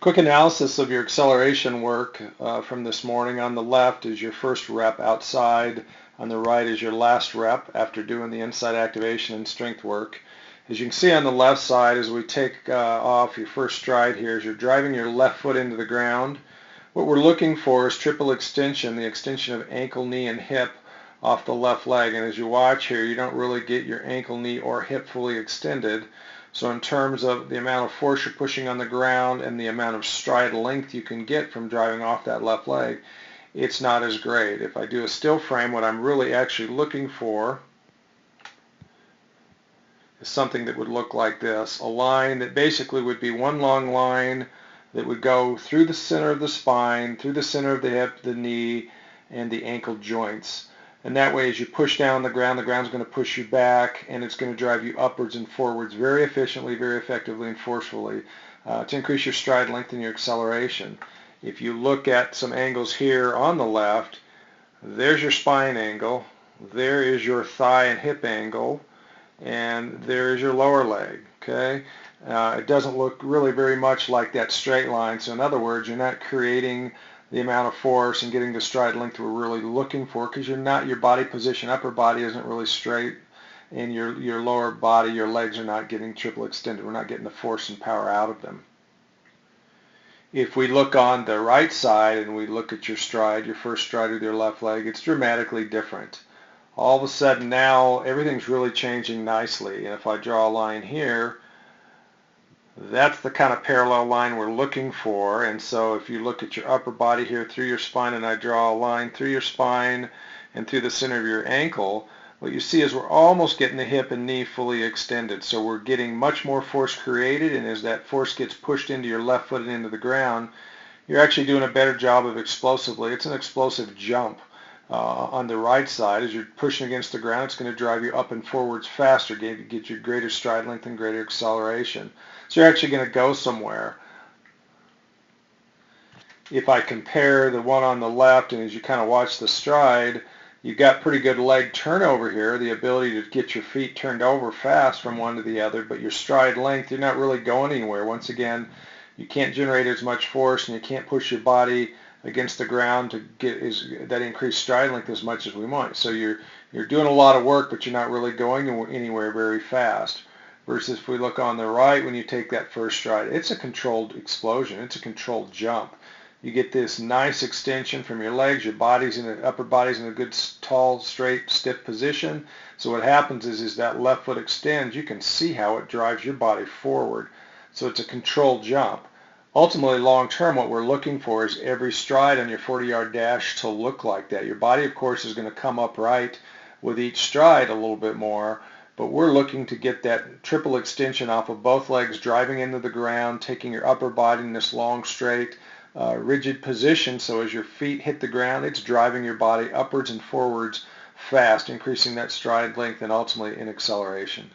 Quick analysis of your acceleration work from this morning. On the left is your first rep outside. On the right is your last rep after doing the inside activation and strength work. As you can see on the left side, as we take off your first stride here, as you're driving your left foot into the ground, what we're looking for is triple extension, the extension of ankle, knee, and hip off the left leg. And as you watch here, you don't really get your ankle, knee, or hip fully extended. So in terms of the amount of force you're pushing on the ground and the amount of stride length you can get from driving off that left leg, it's not as great. If I do a still frame, what I'm really actually looking for is something that would look like this. A line that basically would be one long line that would go through the center of the spine, through the center of the hip, the knee, and the ankle joints. And that way, as you push down the ground's going to push you back, and it's going to drive you upwards and forwards very efficiently, very effectively, and forcefully to increase your stride length and your acceleration. If you look at some angles here on the left, there's your spine angle, there is your thigh and hip angle, and there is your lower leg. Okay, it doesn't look really very much like that straight line. So in other words, you're not creating the amount of force and getting the stride length we're really looking for, because your body position, upper body isn't really straight, and your lower body, your legs are not getting triple extended. We're not getting the force and power out of them. If we look on the right side and we look at your stride, your first stride with your left leg, it's dramatically different. All of a sudden now everything's really changing nicely. And if I draw a line here, that's the kind of parallel line we're looking for. And so if you look at your upper body here through your spine, and I draw a line through your spine and through the center of your ankle, what you see is we're almost getting the hip and knee fully extended. So we're getting much more force created, and as that force gets pushed into your left foot and into the ground, you're actually doing a better job of explosively. It's an explosive jump. On the right side, as you're pushing against the ground, it's going to drive you up and forwards faster, get you greater stride length and greater acceleration. So you're actually going to go somewhere. If I compare the one on the left, and as you kind of watch the stride, you've got pretty good leg turnover here, the ability to get your feet turned over fast from one to the other, but your stride length, you're not really going anywhere. Once again, you can't generate as much force, and you can't push your body against the ground to get that increased stride length as much as we want. So you're doing a lot of work, but you're not really going anywhere very fast. Versus if we look on the right, when you take that first stride, it's a controlled explosion. It's a controlled jump. You get this nice extension from your legs. Your upper body's in a good, tall, straight, stiff position. So what happens is that left foot extends. You can see how it drives your body forward. So it's a controlled jump. Ultimately, long term, what we're looking for is every stride on your 40-yard dash to look like that. Your body, of course, is going to come upright with each stride a little bit more, but we're looking to get that triple extension off of both legs, driving into the ground, taking your upper body in this long, straight, rigid position. So as your feet hit the ground, it's driving your body upwards and forwards fast, increasing that stride length and ultimately in acceleration.